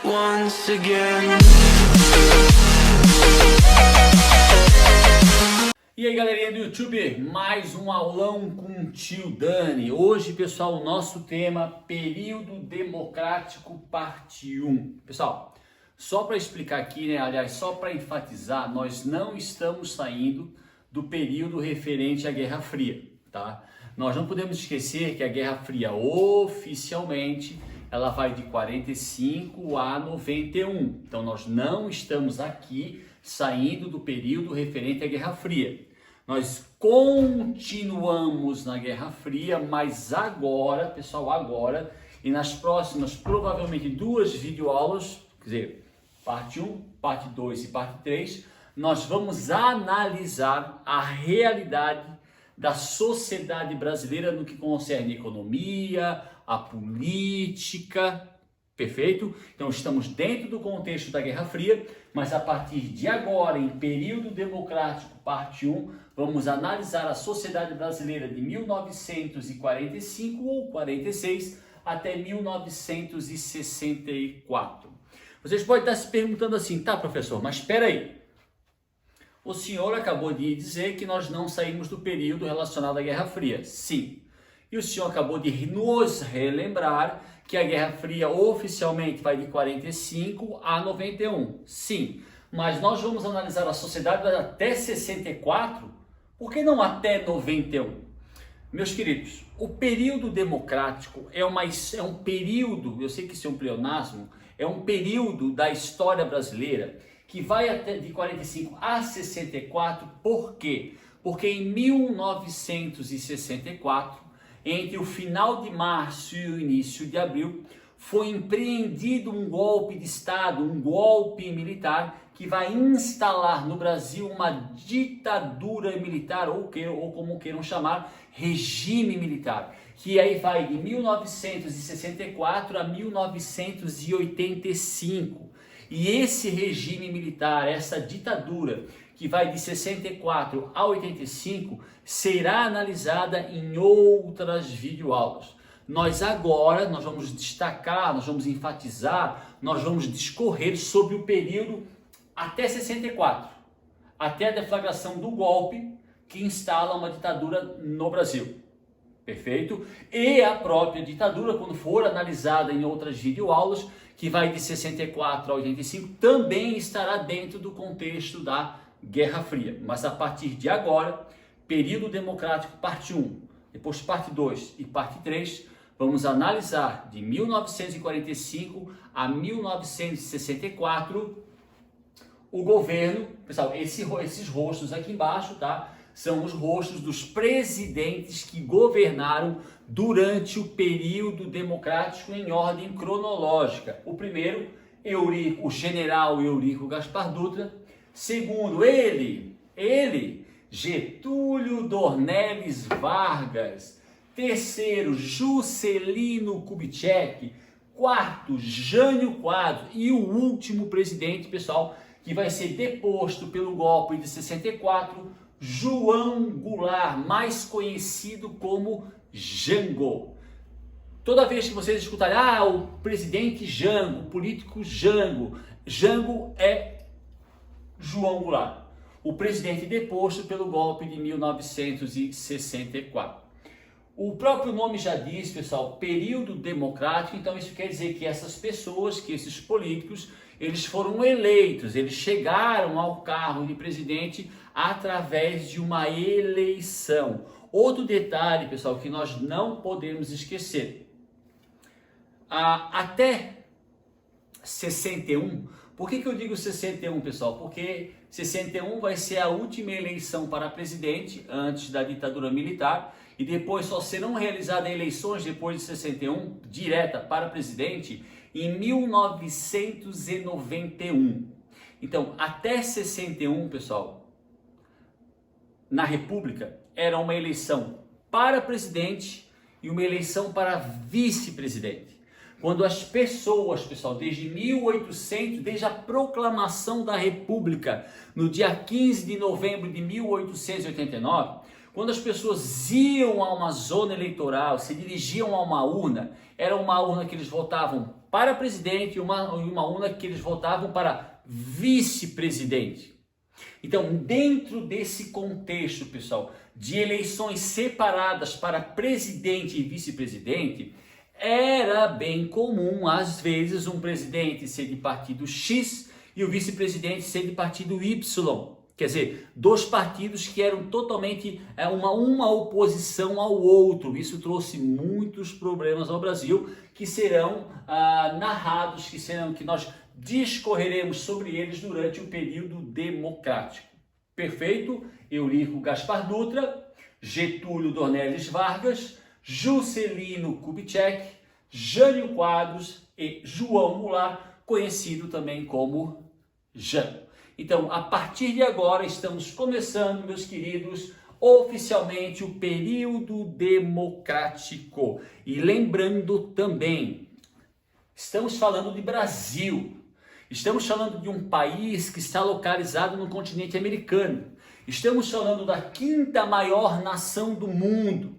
once again. E aí, galerinha do YouTube, mais um aulão com o tio Dani. Hoje, pessoal, o nosso tema, período democrático, parte 1. Pessoal, só para explicar aqui, né, aliás, só para enfatizar, nós não estamos saindo do período referente à Guerra Fria, tá? Nós não podemos esquecer que a Guerra Fria, oficialmente, ela vai de 45 a 91. Então, nós não estamos aqui saindo do período referente à Guerra Fria. Nós continuamos na Guerra Fria, mas agora, pessoal, agora, e nas próximas, provavelmente, 2 videoaulas, quer dizer, parte 1, parte 2 e parte 3, nós vamos analisar a realidade da sociedade brasileira no que concerne a economia, a política, perfeito? Então estamos dentro do contexto da Guerra Fria, mas a partir de agora, em período democrático, parte 1, vamos analisar a sociedade brasileira de 1945 ou 46 até 1964. Vocês podem estar se perguntando assim, tá, professor, mas espera aí. O senhor acabou de dizer que nós não saímos do período relacionado à Guerra Fria. Sim. E o senhor acabou de nos relembrar que a Guerra Fria oficialmente vai de 45 a 91. Sim. Mas nós vamos analisar a sociedade até 64? Por que não até 91? Meus queridos, o período democrático é um período, eu sei que isso é um pleonasmo, é um período da história brasileira que vai até de 45 a 64, por quê? Porque em 1964, entre o final de março e o início de abril, foi empreendido um golpe de Estado, um golpe militar, que vai instalar no Brasil uma ditadura militar, ou como queiram chamar, regime militar, que aí vai de 1964 a 1985. E esse regime militar, essa ditadura, que vai de 64 a 85, será analisada em outras videoaulas. Nós vamos destacar, nós vamos enfatizar, nós vamos discorrer sobre o período até 64, até a deflagração do golpe que instala uma ditadura no Brasil. Perfeito? E a própria ditadura, quando for analisada em outras videoaulas, que vai de 64 a 85, também estará dentro do contexto da Guerra Fria. Mas a partir de agora, período democrático parte 1, depois parte 2 e parte 3, vamos analisar de 1945 a 1964 o governo. Pessoal, esses rostos aqui embaixo, tá? São os rostos dos presidentes que governaram durante o período democrático em ordem cronológica. O primeiro, o general Eurico Gaspar Dutra. Segundo, ele, Getúlio Dornelles Vargas. Terceiro, Juscelino Kubitschek. Quarto, Jânio Quadros. E o último presidente, pessoal, que vai ser deposto pelo golpe de 64, João Goulart, mais conhecido como Jango. Toda vez que vocês escutarem, o presidente Jango, o político Jango, Jango é João Goulart, o presidente deposto pelo golpe de 1964. O próprio nome já diz, pessoal, período democrático, então isso quer dizer que essas pessoas, que esses políticos, eles foram eleitos, eles chegaram ao cargo de presidente através de uma eleição. Outro detalhe, pessoal, que nós não podemos esquecer. Até 61, por que eu digo 61, pessoal? Porque 61 vai ser a última eleição para presidente antes da ditadura militar, e depois só serão realizadas eleições depois de 61, direta para presidente, em 1991. Então, até 61, pessoal, na República, era uma eleição para presidente e uma eleição para vice-presidente. Quando as pessoas, pessoal, desde a proclamação da República, no dia 15 de novembro de 1889, quando as pessoas iam a uma zona eleitoral, se dirigiam a uma urna, era uma urna que eles votavam para presidente e uma urna que eles votavam para vice-presidente. Então, dentro desse contexto, pessoal, de eleições separadas para presidente e vice-presidente, era bem comum, às vezes, um presidente ser de partido X e o vice-presidente ser de partido Y. Quer dizer, dois partidos que eram totalmente uma oposição ao outro. Isso trouxe muitos problemas ao Brasil que serão narrados, que nós discorreremos sobre eles durante o período democrático. Perfeito? Eurico Gaspar Dutra, Getúlio Dornelles Vargas, Juscelino Kubitschek, Jânio Quadros e João Goulart, conhecido também como Jânio. Então, a partir de agora, estamos começando, meus queridos, oficialmente o período democrático. E lembrando também, estamos falando de Brasil. Estamos falando de um país que está localizado no continente americano. Estamos falando da quinta maior nação do mundo,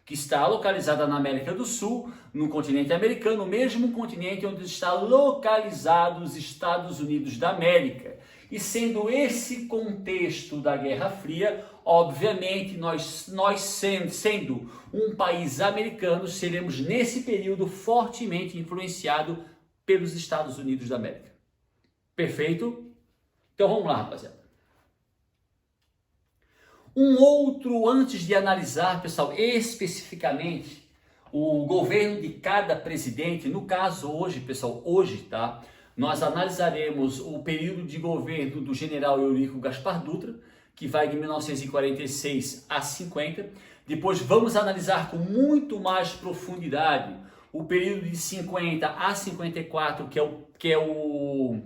que está localizada na América do Sul, no continente americano, o mesmo continente onde está localizado os Estados Unidos da América. E sendo esse contexto da Guerra Fria, obviamente nós sendo um país americano, seremos nesse período fortemente influenciado pelos Estados Unidos da América. Perfeito? Então vamos lá, rapaziada. Antes de analisar, pessoal, especificamente o governo de cada presidente, no caso hoje, pessoal, tá? Nós analisaremos o período de governo do general Eurico Gaspar Dutra, que vai de 1946 a 50. Depois vamos analisar com muito mais profundidade o período de 50 a 54, que é o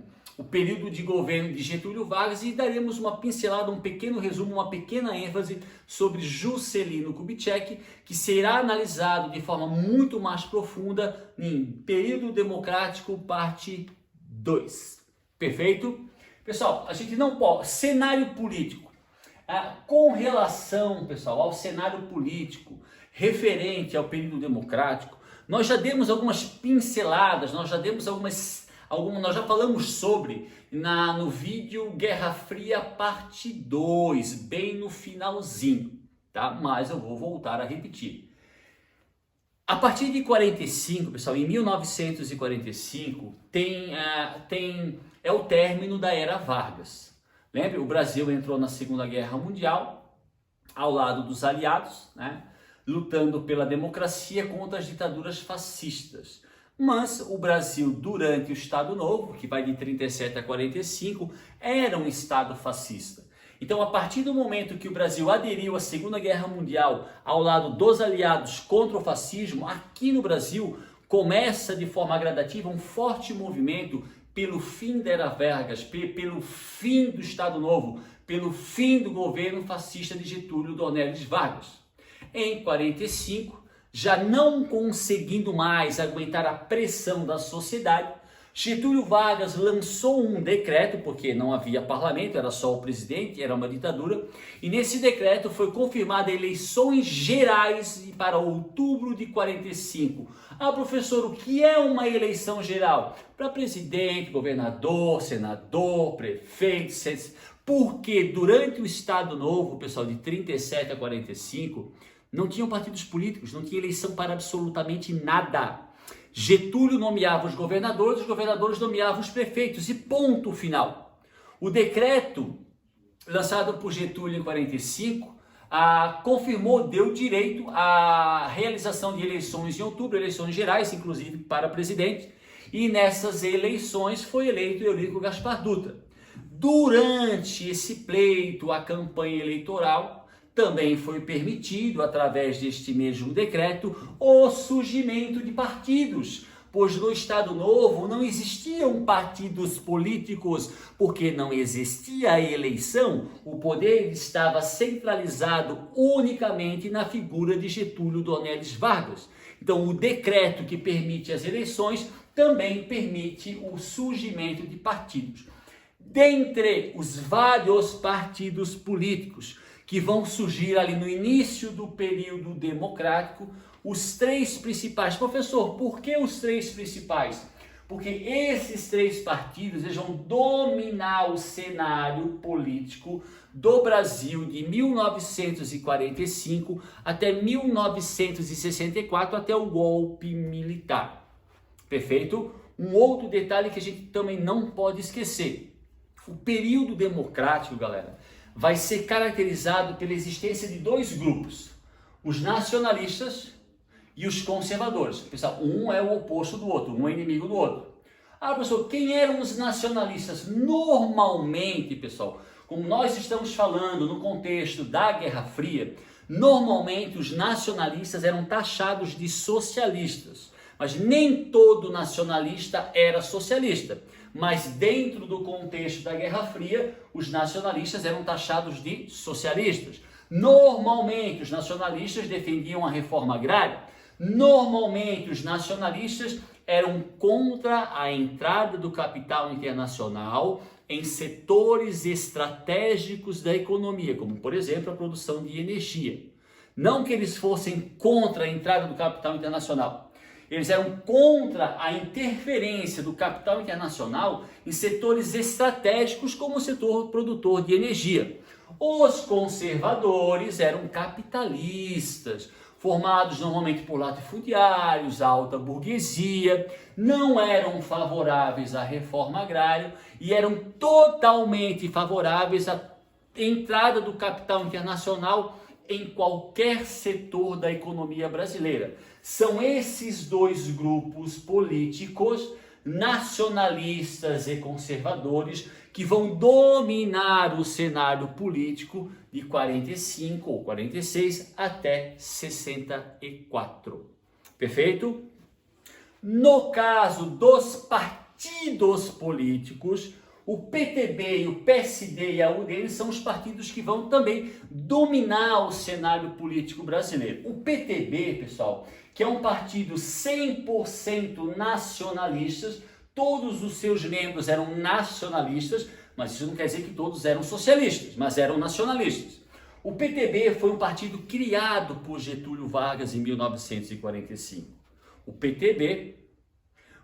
período de governo de Getúlio Vargas, e daremos uma pincelada, um pequeno resumo, uma pequena ênfase sobre Juscelino Kubitschek, que será analisado de forma muito mais profunda em Período Democrático, parte 2. Perfeito? Pessoal, a gente não pode... Cenário político. Com relação, pessoal, ao cenário político referente ao período democrático, nós já demos algumas pinceladas, nós já falamos sobre no vídeo Guerra Fria parte 2, bem no finalzinho, tá? Mas eu vou voltar a repetir. A partir de 45, pessoal, em 1945, é o término da Era Vargas. Lembre, o Brasil entrou na Segunda Guerra Mundial ao lado dos aliados, né, lutando pela democracia contra as ditaduras fascistas. Mas o Brasil, durante o Estado Novo, que vai de 37 a 45, era um Estado fascista. Então, a partir do momento que o Brasil aderiu à Segunda Guerra Mundial ao lado dos aliados contra o fascismo, aqui no Brasil começa de forma gradativa um forte movimento pelo fim da Era Vargas, pelo fim do Estado Novo, pelo fim do governo fascista de Getúlio Dornelles Vargas. Em 45, já não conseguindo mais aguentar a pressão da sociedade, Getúlio Vargas lançou um decreto, porque não havia parlamento, era só o presidente, era uma ditadura, e nesse decreto foi confirmada eleições gerais para outubro de 45. Professor, o que é uma eleição geral? Para presidente, governador, senador, prefeito, porque durante o Estado Novo, pessoal, de 37 a 45, não tinham partidos políticos, não tinha eleição para absolutamente nada. Getúlio nomeava os governadores nomeavam os prefeitos e ponto final. O decreto lançado por Getúlio em 45 confirmou, deu direito à realização de eleições em outubro, eleições gerais, inclusive para presidente, e nessas eleições foi eleito Eurico Gaspar Dutra. Durante esse pleito, a campanha eleitoral, também foi permitido, através deste mesmo decreto, o surgimento de partidos, pois no Estado Novo não existiam partidos políticos, porque não existia a eleição, o poder estava centralizado unicamente na figura de Getúlio Dornelles Vargas. Então, o decreto que permite as eleições também permite o surgimento de partidos. Dentre os vários partidos políticos que vão surgir ali no início do período democrático, os três principais. Professor, por que os três principais? Porque esses três partidos eles vão dominar o cenário político do Brasil de 1945 até 1964, até o golpe militar. Perfeito? Um outro detalhe que a gente também não pode esquecer. O período democrático, galera, vai ser caracterizado pela existência de dois grupos. Os nacionalistas e os conservadores. Pessoal, um é o oposto do outro, um é inimigo do outro. Ah, professor, quem eram os nacionalistas? Normalmente, pessoal, como nós estamos falando no contexto da Guerra Fria, normalmente os nacionalistas eram taxados de socialistas. Mas nem todo nacionalista era socialista. Mas dentro do contexto da Guerra Fria, os nacionalistas eram taxados de socialistas. Normalmente os nacionalistas defendiam a reforma agrária. Normalmente os nacionalistas eram contra a entrada do capital internacional em setores estratégicos da economia, como por exemplo a produção de energia. Não que eles fossem contra a entrada do capital internacional. Eles eram contra a interferência do capital internacional em setores estratégicos como o setor produtor de energia. Os conservadores eram capitalistas, formados normalmente por latifundiários, alta burguesia, não eram favoráveis à reforma agrária e eram totalmente favoráveis à entrada do capital internacional em qualquer setor da economia brasileira. São esses dois grupos políticos, nacionalistas e conservadores, que vão dominar o cenário político de 45 ou 46 até 64. Perfeito? No caso dos partidos políticos, o PTB, o PSD e a UDN são os partidos que vão também dominar o cenário político brasileiro. O PTB, pessoal, que é um partido 100% nacionalista, todos os seus membros eram nacionalistas, mas isso não quer dizer que todos eram socialistas, mas eram nacionalistas. O PTB foi um partido criado por Getúlio Vargas em 1945. O PTB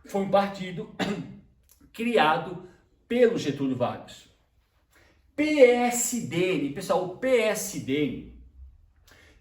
foi um partido criado pelo Getúlio Vargas. PSDN, pessoal, o PSDN,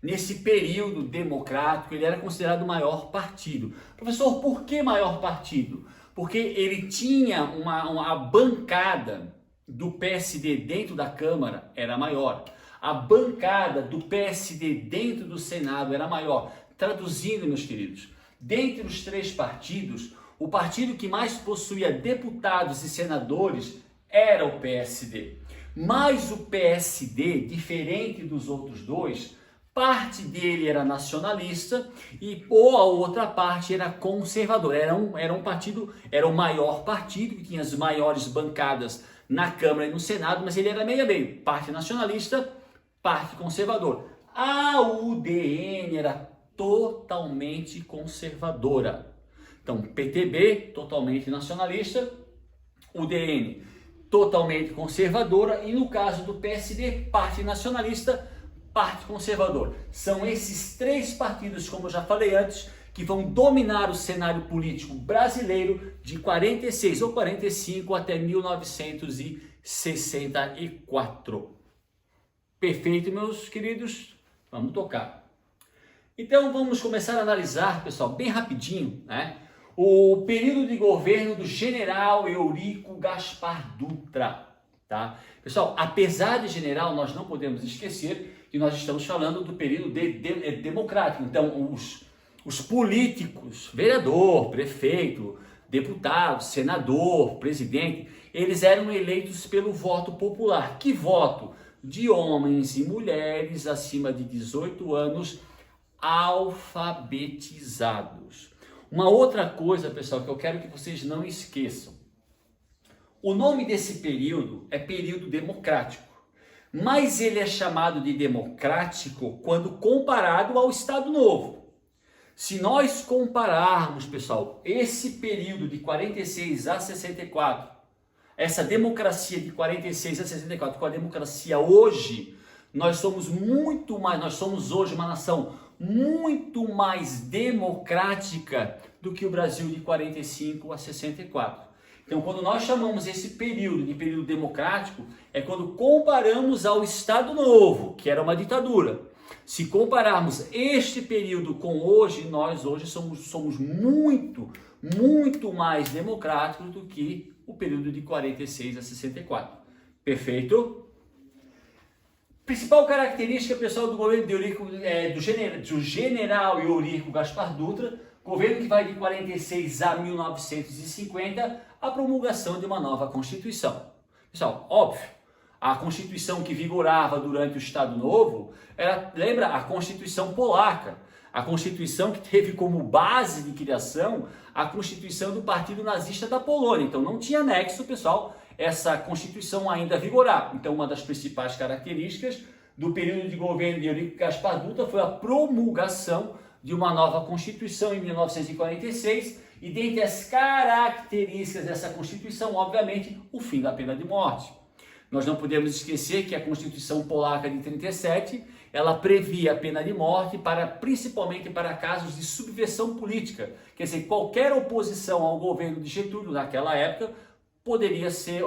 nesse período democrático, ele era considerado o maior partido. Professor, por que maior partido? Porque ele tinha uma bancada do PSD dentro da Câmara era maior. A bancada do PSD dentro do Senado era maior. Traduzindo, meus queridos, dentre os três partidos, o partido que mais possuía deputados e senadores era o PSD. Mas o PSD, diferente dos outros dois, parte dele era nacionalista e ou a outra parte era conservadora. Era um partido, era o maior partido, que tinha as maiores bancadas na Câmara e no Senado, mas ele era meio a meio, parte nacionalista, parte conservador. A UDN era totalmente conservadora. Então, PTB, totalmente nacionalista, UDN, totalmente conservadora, e no caso do PSD, parte nacionalista, parte conservadora. São esses três partidos, como eu já falei antes, que vão dominar o cenário político brasileiro de 46 ou 45 até 1964. Perfeito, meus queridos? Vamos tocar. Então, vamos começar a analisar, pessoal, bem rapidinho, né? O período de governo do general Eurico Gaspar Dutra, tá? Pessoal, apesar de general, nós não podemos esquecer que nós estamos falando do período democrático. Então, os políticos, vereador, prefeito, deputado, senador, presidente, eles eram eleitos pelo voto popular. Que voto? De homens e mulheres acima de 18 anos alfabetizados. Uma outra coisa, pessoal, que eu quero que vocês não esqueçam. O nome desse período é período democrático, mas ele é chamado de democrático quando comparado ao Estado Novo. Se nós compararmos, pessoal, esse período de 46 a 64, essa democracia de 46 a 64 com a democracia hoje, nós somos hoje uma nação muito mais democrática do do que o Brasil de 45 a 64. Então, quando nós chamamos esse período de período democrático, é quando comparamos ao Estado Novo, que era uma ditadura. Se compararmos este período com hoje, nós hoje somos muito, muito mais democráticos do que o período de 46 a 64. Perfeito? Principal característica, pessoal, do governo de do general Eurico Gaspar Dutra, governo que vai de 46 a 1950, a promulgação de uma nova Constituição. Pessoal, óbvio, a Constituição que vigorava durante o Estado Novo era, lembra, a Constituição polaca, a Constituição que teve como base de criação a Constituição do Partido Nazista da Polônia. Então não tinha nexo, pessoal, essa Constituição ainda vigorar. Então uma das principais características do período de governo de Eurico Gaspar Dutra foi a promulgação de uma nova Constituição em 1946, e dentre as características dessa Constituição, obviamente, o fim da pena de morte. Nós não podemos esquecer que a Constituição polaca de 37, ela previa a pena de morte principalmente para casos de subversão política. Quer dizer, qualquer oposição ao governo de Getúlio naquela época,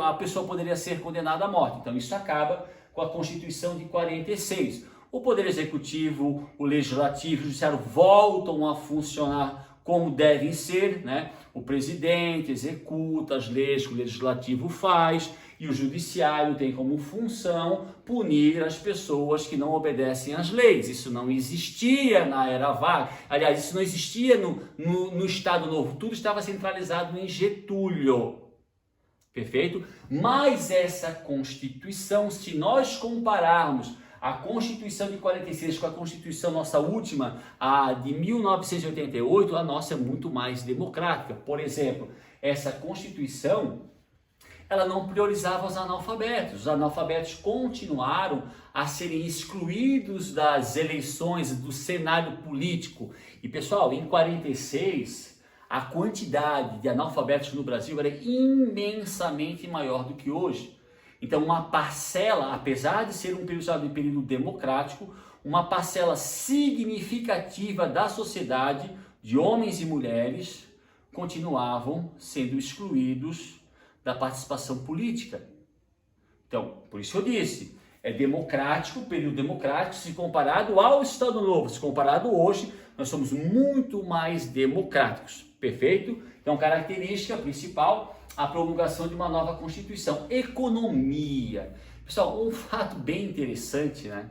a pessoa poderia ser condenada à morte. Então isso acaba com a Constituição de 46. O Poder Executivo, o Legislativo e o Judiciário voltam a funcionar como devem ser, né? O presidente executa as leis que o Legislativo faz e o Judiciário tem como função punir as pessoas que não obedecem às leis. Isso não existia na era Vargas. Aliás, isso não existia no Estado Novo. Tudo estava centralizado em Getúlio. Perfeito? Mas essa Constituição, se nós compararmos a Constituição de 46 com a Constituição nossa última, a de 1988, a nossa é muito mais democrática. Por exemplo, essa Constituição, ela não priorizava os analfabetos. Os analfabetos continuaram a serem excluídos das eleições, do cenário político. E pessoal, em 46, a quantidade de analfabetos no Brasil era imensamente maior do que hoje. Então, uma parcela, apesar de ser um período democrático, uma parcela significativa da sociedade, de homens e mulheres, continuavam sendo excluídos da participação política. Então, por isso eu disse, é democrático, período democrático, se comparado ao Estado Novo, se comparado hoje, nós somos muito mais democráticos. Perfeito? Então, característica principal, a promulgação de uma nova Constituição. Economia. Pessoal, um fato bem interessante, né?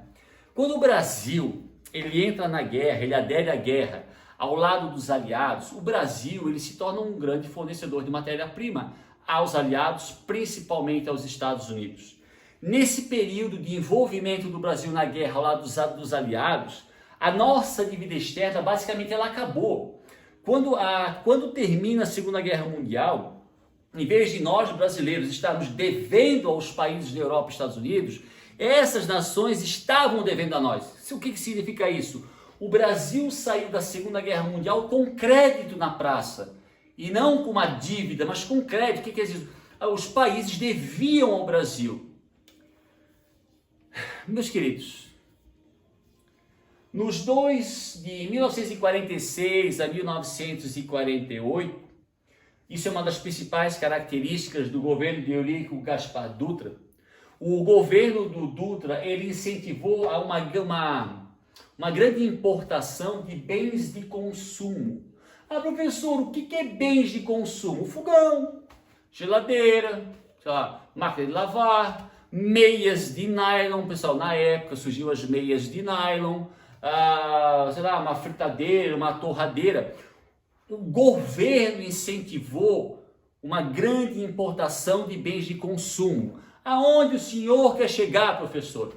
Quando o Brasil, ele entra na guerra, ele adere à guerra, ao lado dos aliados, o Brasil, ele se torna um grande fornecedor de matéria-prima aos aliados, principalmente aos Estados Unidos. Nesse período de envolvimento do Brasil na guerra ao lado dos aliados, a nossa dívida externa, basicamente, ela acabou. Quando termina a Segunda Guerra Mundial, em vez de nós brasileiros estarmos devendo aos países da Europa e Estados Unidos, essas nações estavam devendo a nós. O que significa isso? O Brasil saiu da Segunda Guerra Mundial com crédito na praça, e não com uma dívida, mas com crédito. O que quer dizer? Os países deviam ao Brasil. Meus queridos, nos dois de 1946 a 1948, isso é uma das principais características do governo de Eurico Gaspar Dutra. O governo do Dutra, ele incentivou a uma grande importação de bens de consumo. Ah, professor, o que é bens de consumo? Fogão, geladeira, sei lá, máquina de lavar, meias de nylon. Pessoal, na época surgiu as meias de nylon, sei lá, uma fritadeira, uma torradeira. O governo incentivou uma grande importação de bens de consumo. Aonde o senhor quer chegar, professor?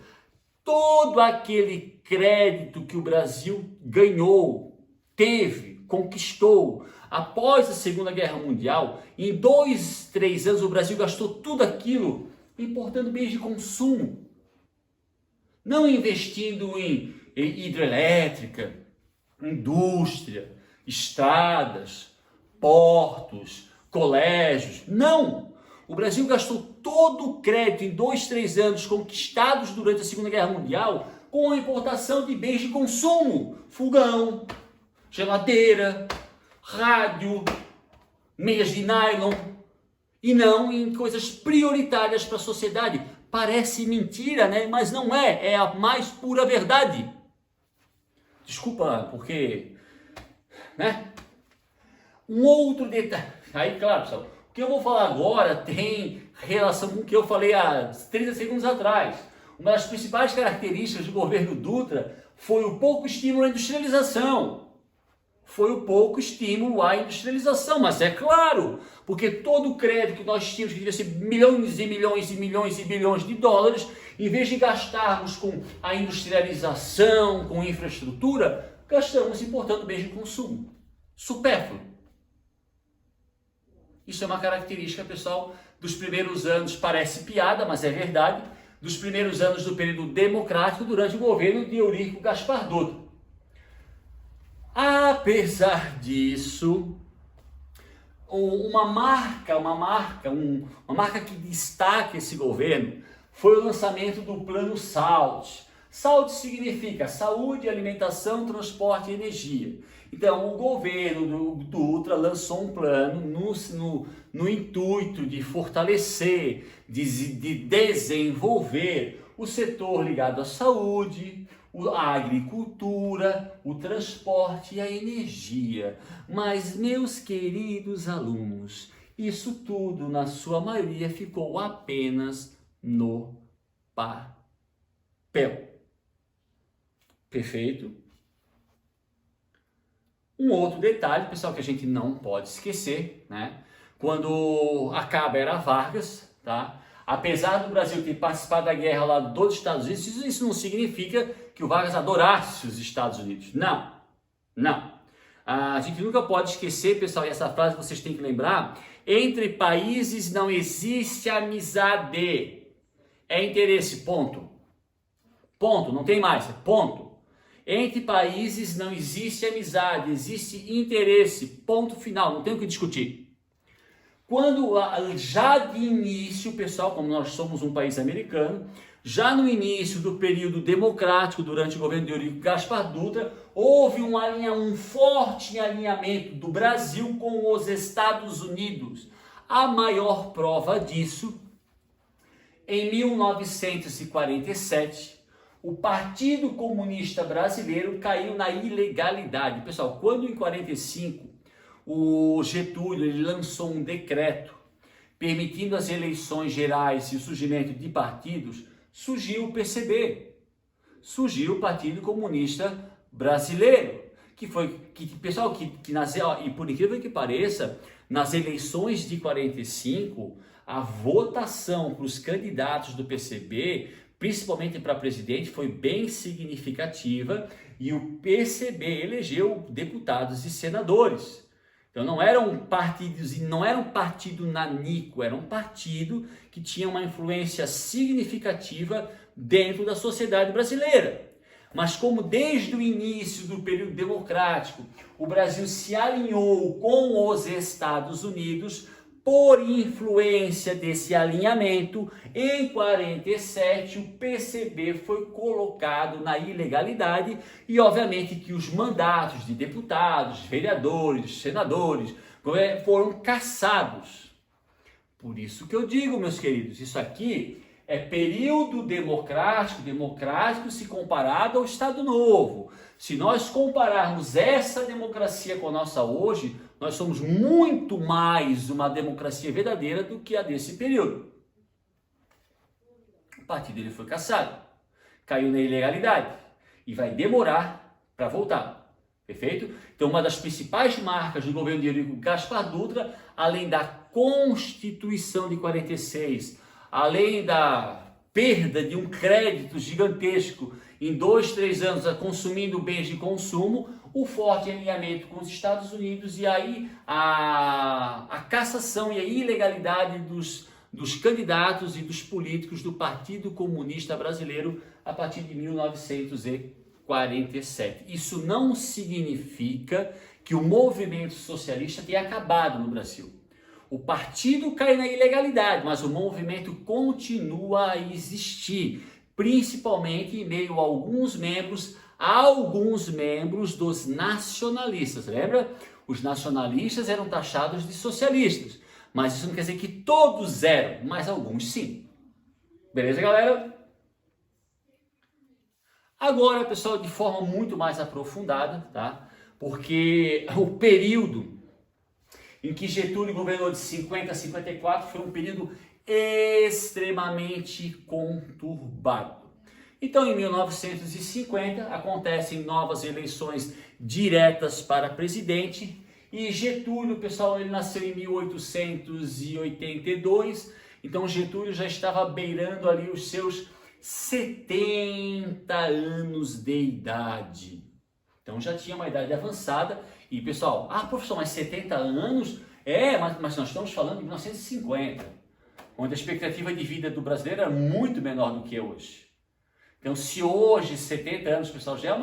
Todo aquele crédito que o Brasil ganhou, teve, conquistou após a Segunda Guerra Mundial, em 2, 3 anos o Brasil gastou tudo aquilo importando bens de consumo. Não investindo em hidrelétrica, indústria, estradas, portos, colégios. Não! O Brasil gastou todo o crédito em 2, 3 anos conquistados durante a Segunda Guerra Mundial com a importação de bens de consumo. Fogão, geladeira, rádio, meias de nylon, e não em coisas prioritárias para a sociedade. Parece mentira, né? Mas não é, é a mais pura verdade. Desculpa, porque, né? Um outro detalhe, aí claro, pessoal, o que eu vou falar agora tem relação com o que eu falei há 30 segundos atrás. Uma das principais características do governo Dutra foi o pouco estímulo à industrialização. Mas é claro, porque todo o crédito que nós tínhamos, que devia ser milhões e milhões e milhões e bilhões de dólares, em vez de gastarmos com a industrialização, com infraestrutura, gastamos importando bens de consumo, supérfluo. Isso é uma característica, pessoal, dos primeiros anos, parece piada, mas é verdade, dos primeiros anos do período democrático durante o governo de Eurico Gaspar Dutra. Apesar disso, uma marca que destaca esse governo foi o lançamento do Plano SAUD. SAUD significa Saúde, Alimentação, Transporte e Energia. Então, o governo do Dutra lançou um plano no intuito de fortalecer, de desenvolver o setor ligado à saúde, a agricultura, o transporte e a energia. Mas, meus queridos alunos, isso tudo, na sua maioria, ficou apenas no papel. Perfeito? Um outro detalhe, pessoal, que a gente não pode esquecer, né? Quando acaba a Era Vargas, tá? Apesar do Brasil ter participado da guerra lá dos Estados Unidos, isso não significa que o Vargas adorasse os Estados Unidos. Não, não. A gente nunca pode esquecer, pessoal, e essa frase vocês têm que lembrar: entre países não existe amizade, é interesse, ponto. Ponto, não tem mais, é ponto. Entre países não existe amizade, existe interesse, ponto final, não tem o que discutir. Quando já de início, pessoal, como nós somos um país americano, já no início do período democrático, durante o governo de Eurico Gaspar Dutra, houve um forte alinhamento do Brasil com os Estados Unidos. A maior prova disso, em 1947, o Partido Comunista Brasileiro caiu na ilegalidade. Pessoal, quando em 45 o Getúlio ele lançou um decreto permitindo as eleições gerais e o surgimento de partidos, surgiu o PCB, surgiu o Partido Comunista Brasileiro, e por incrível que pareça, nas eleições de 45, a votação para os candidatos do PCB, principalmente para presidente, foi bem significativa e o PCB elegeu deputados e senadores. Então não era um partido nanico, era um partido que tinha uma influência significativa dentro da sociedade brasileira. Mas como desde o início do período democrático o Brasil se alinhou com os Estados Unidos, por influência desse alinhamento, em 47 o PCB foi colocado na ilegalidade e obviamente que os mandatos de deputados, vereadores, senadores foram cassados. Por isso que eu digo, meus queridos, isso aqui é período democrático se comparado ao Estado Novo. Se nós compararmos essa democracia com a nossa hoje, nós somos muito mais uma democracia verdadeira do que a desse período. O partido dele foi cassado, caiu na ilegalidade e vai demorar para voltar. Perfeito? Então, uma das principais marcas do governo de Eurico Gaspar Dutra, além da Constituição de 46, além da perda de um crédito gigantesco em 2, 3 anos consumindo bens de consumo, o forte alinhamento com os Estados Unidos e aí a cassação e a ilegalidade dos candidatos e dos políticos do Partido Comunista Brasileiro a partir de 1947. Isso não significa que o movimento socialista tenha acabado no Brasil. O partido cai na ilegalidade, mas o movimento continua a existir, principalmente em meio a alguns membros dos nacionalistas. Lembra? Os nacionalistas eram taxados de socialistas, mas isso não quer dizer que todos eram, mas alguns sim. Beleza, galera? Agora, pessoal, de forma muito mais aprofundada, tá? Porque o período em que Getúlio governou de 50 a 54 foi um período extremamente conturbado. Então, em 1950, acontecem novas eleições diretas para presidente e Getúlio, pessoal, ele nasceu em 1882, então Getúlio já estava beirando ali os seus 70 anos de idade. Então já tinha uma idade avançada e, pessoal, professor, mas 70 anos? Mas nós estamos falando de 1950, onde a expectativa de vida do brasileiro era muito menor do que hoje. Então, se hoje, 70 anos, pessoal, já é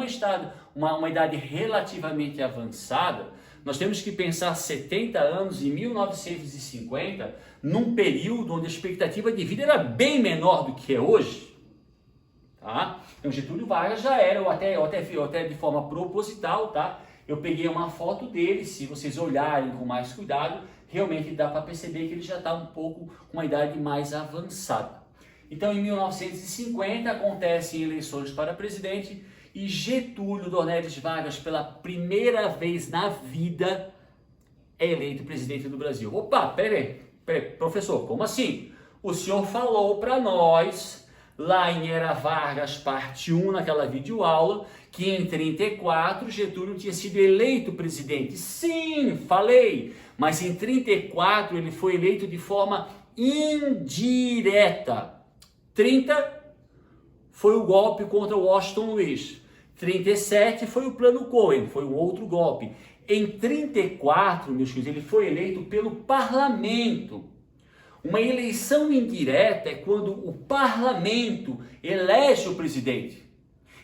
uma idade relativamente avançada, nós temos que pensar 70 anos em 1950, num período onde a expectativa de vida era bem menor do que é hoje. Tá? Então, Getúlio Vargas já era, eu até de forma proposital, tá? Eu peguei uma foto dele, se vocês olharem com mais cuidado, realmente dá para perceber que ele já está um pouco com uma idade mais avançada. Então, em 1950, acontecem eleições para presidente e Getúlio Dornelles Vargas, pela primeira vez na vida, é eleito presidente do Brasil. Opa, peraí, professor, como assim? O senhor falou para nós, lá em Era Vargas, parte 1, naquela videoaula, que em 34 Getúlio tinha sido eleito presidente. Sim, falei, mas em 34 ele foi eleito de forma indireta. 30 foi o golpe contra Washington Luiz. 37 foi o Plano Cohen, foi um outro golpe. Em 34, meus queridos, ele foi eleito pelo parlamento. Uma eleição indireta é quando o parlamento elege o presidente.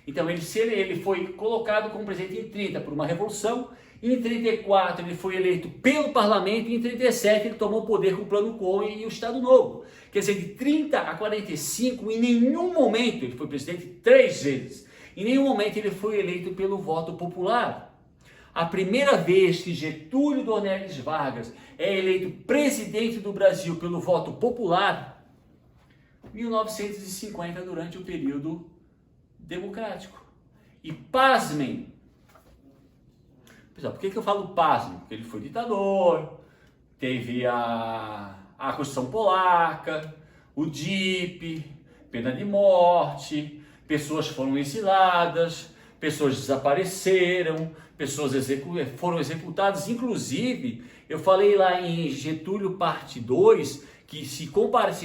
Então ele foi colocado como presidente em 30 por uma revolução, em 34 ele foi eleito pelo parlamento e em 37 ele tomou poder com o Plano Cohen e o Estado Novo. Quer dizer, de 30 a 45, em nenhum momento, ele foi presidente 3 vezes, em nenhum momento ele foi eleito pelo voto popular. A primeira vez que Getúlio Dornelles Vargas é eleito presidente do Brasil pelo voto popular, 1950, durante o período democrático. E pasmem, pessoal, por que eu falo pasmem? Porque ele foi ditador, teve a Constituição Polaca, o DIP, pena de morte, pessoas foram exiladas, pessoas desapareceram, pessoas foram executadas. Inclusive, eu falei lá em Getúlio parte 2, que se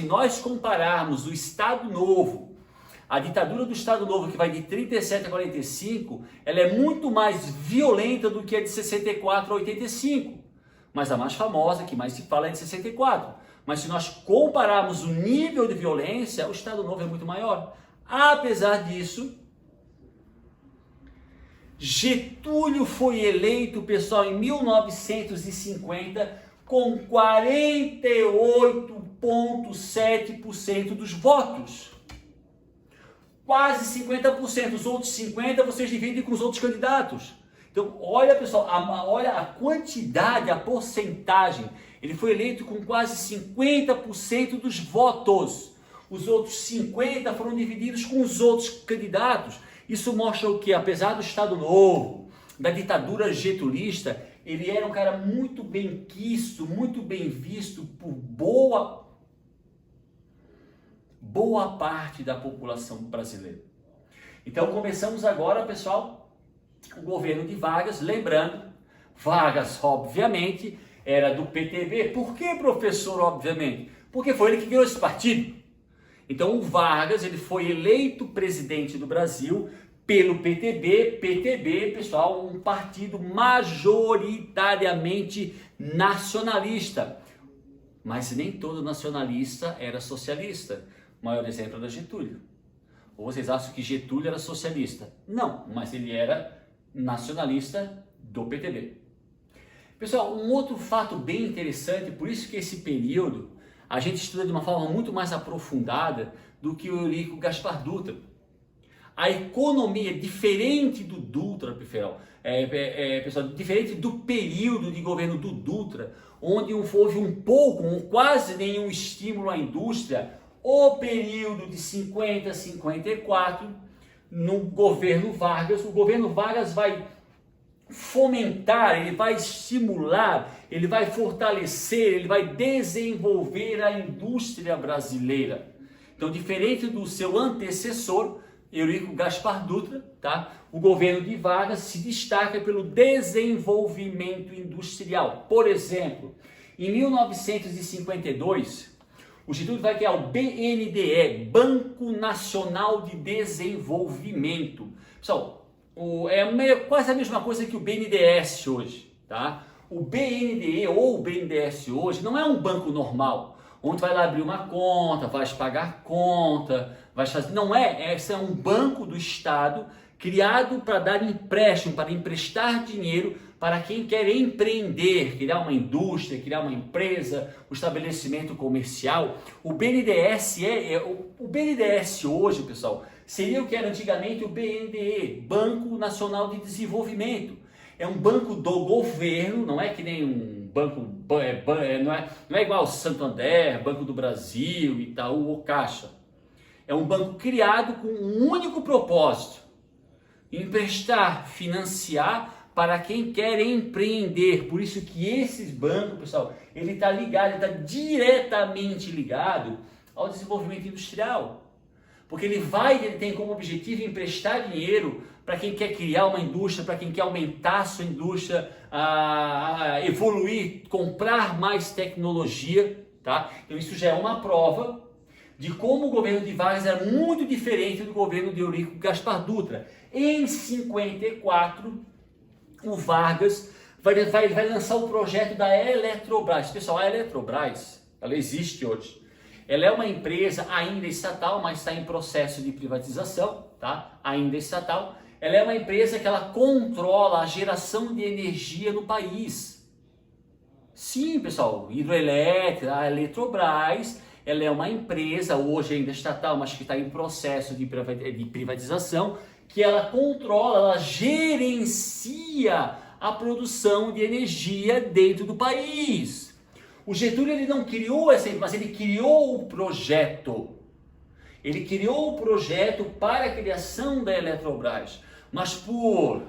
nós compararmos o Estado Novo, a ditadura do Estado Novo, que vai de 37 a 45, ela é muito mais violenta do que a de 64 a 85. Mas a mais famosa, que mais se fala, é de 64. Mas se nós compararmos o nível de violência, o Estado Novo é muito maior. Apesar disso, Getúlio foi eleito, pessoal, em 1950 com 48,7% dos votos. Quase 50%. Os outros 50% vocês dividem com os outros candidatos. Então, olha, pessoal, olha a quantidade, a porcentagem. Ele foi eleito com quase 50% dos votos. Os outros 50% foram divididos com os outros candidatos. Isso mostra o que, apesar do Estado Novo, da ditadura getulista, ele era um cara muito bem quisto, muito bem visto por boa parte da população brasileira. Então começamos agora, pessoal, o governo de Vargas. Lembrando, Vargas, obviamente, era do PTB. Por que, professor, obviamente? Porque foi ele que criou esse partido. Então o Vargas, ele foi eleito presidente do Brasil pelo PTB. PTB, pessoal, um partido majoritariamente nacionalista. Mas nem todo nacionalista era socialista. O maior exemplo é da Getúlio. Ou vocês acham que Getúlio era socialista? Não, mas ele era nacionalista do PTB. Pessoal, um outro fato bem interessante, por isso que esse período a gente estuda de uma forma muito mais aprofundada do que o Eurico Gaspar Dutra. a economia, diferente do Dutra, pessoal, diferente do período de governo do Dutra, onde houve um pouco, quase nenhum estímulo à indústria, o período de 50 a 54, no governo Vargas, o governo Vargas vai fomentar, ele vai estimular, ele vai fortalecer, ele vai desenvolver a indústria brasileira. Então, diferente do seu antecessor, Eurico Gaspar Dutra, tá? O governo de Vargas se destaca pelo desenvolvimento industrial. Por exemplo, em 1952, o Instituto vai criar o BNDE, Banco Nacional de Desenvolvimento. Pessoal, quase a mesma coisa que o BNDES hoje, tá? O BNDE ou o BNDES hoje não é um banco normal, onde vai lá abrir uma conta, vai pagar conta, vai fazer... Não é, esse é um banco do Estado criado para dar empréstimo, para emprestar dinheiro para quem quer empreender, criar uma indústria, criar uma empresa, um estabelecimento comercial. O BNDES o BNDES hoje, pessoal, seria o que era antigamente o BNDE, Banco Nacional de Desenvolvimento. É um banco do governo, não é que nem um banco, não é igual ao Santander, Banco do Brasil, Itaú ou Caixa. É um banco criado com um único propósito: emprestar, financiar para quem quer empreender. Por isso que esses bancos, pessoal, ele está diretamente ligado ao desenvolvimento industrial. Porque ele tem como objetivo emprestar dinheiro para quem quer criar uma indústria, para quem quer aumentar a sua indústria, evoluir, comprar mais tecnologia, tá? Então isso já é uma prova de como o governo de Vargas era muito diferente do governo de Eurico Gaspar Dutra. Em 54, o Vargas vai lançar o projeto da Eletrobras. Pessoal, a Eletrobras, ela existe hoje. Ela é uma empresa ainda estatal, mas está em processo de privatização, tá? Ainda estatal. Ela é uma empresa que ela controla a geração de energia no país. Sim, pessoal, hidroelétrica, a Eletrobras, ela é uma empresa, hoje ainda estatal, mas que está em processo de privatização, que ela controla, ela gerencia a produção de energia dentro do país. O Getúlio ele não criou essa, mas ele criou o projeto. Ele criou o projeto para a criação da Eletrobras, mas por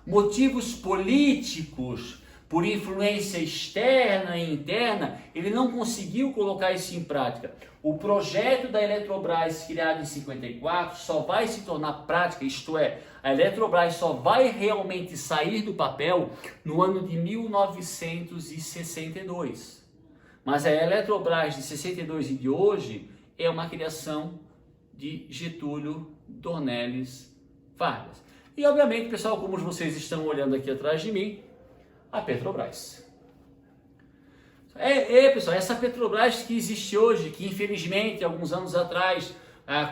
motivos políticos, por influência externa e interna, ele não conseguiu colocar isso em prática. O projeto da Eletrobras, criado em 54, só vai se tornar prática, isto é, a Eletrobras só vai realmente sair do papel no ano de 1962. Mas a Eletrobras de 62 e de hoje é uma criação de Getúlio Dornelles Vargas. E obviamente, pessoal, como vocês estão olhando aqui atrás de mim, a Petrobras. Pessoal, essa Petrobras que existe hoje, que infelizmente alguns anos atrás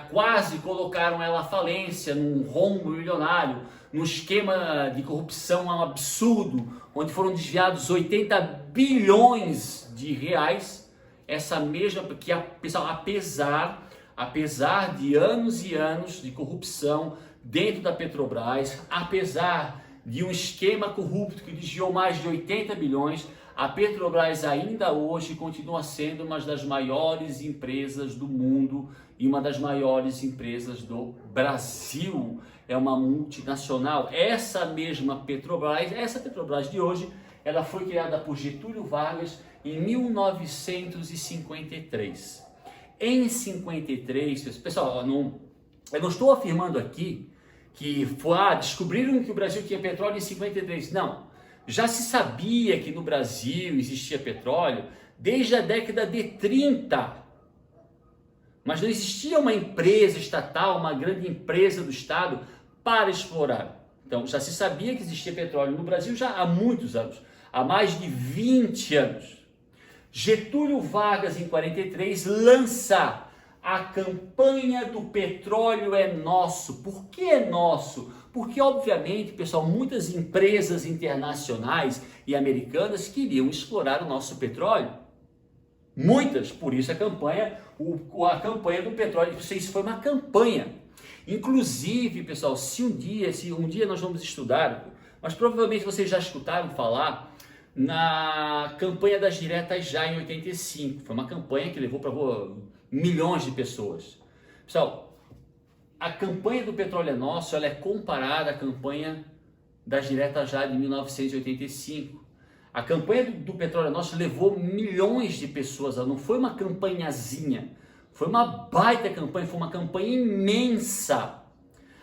quase colocaram ela à falência, num rombo milionário, num esquema de corrupção absurdo, onde foram desviados 80 bilhões de reais, essa mesma, que pessoal, apesar de anos e anos de corrupção dentro da Petrobras, apesar de um esquema corrupto que desviou mais de 80 bilhões, a Petrobras ainda hoje continua sendo uma das maiores empresas do mundo e uma das maiores empresas do Brasil. É uma multinacional. Essa mesma Petrobras, essa Petrobras de hoje, ela foi criada por Getúlio Vargas em 1953. Em 53, pessoal, eu não estou afirmando aqui que descobriram que o Brasil tinha petróleo em 53. Não. Já se sabia que no Brasil existia petróleo desde a década de 30. Mas não existia uma empresa estatal, uma grande empresa do Estado para explorar. Então já se sabia que existia petróleo no Brasil já há muitos anos, há mais de 20 anos. Getúlio Vargas, em 43, lança a campanha do petróleo é nosso. Por que é nosso? Porque, obviamente, pessoal, muitas empresas internacionais e americanas queriam explorar o nosso petróleo. Muitas, por isso a campanha do petróleo. Isso foi uma campanha. Inclusive, pessoal, se um dia nós vamos estudar, mas provavelmente vocês já escutaram falar na campanha das diretas já em 85. Foi uma campanha que levou para milhões de pessoas. Pessoal, a campanha do Petróleo é Nosso, ela é comparada à campanha das diretas já de 1985. A campanha do Petróleo é Nosso levou milhões de pessoas, ela não foi uma campanhazinha, foi uma baita campanha, foi uma campanha imensa,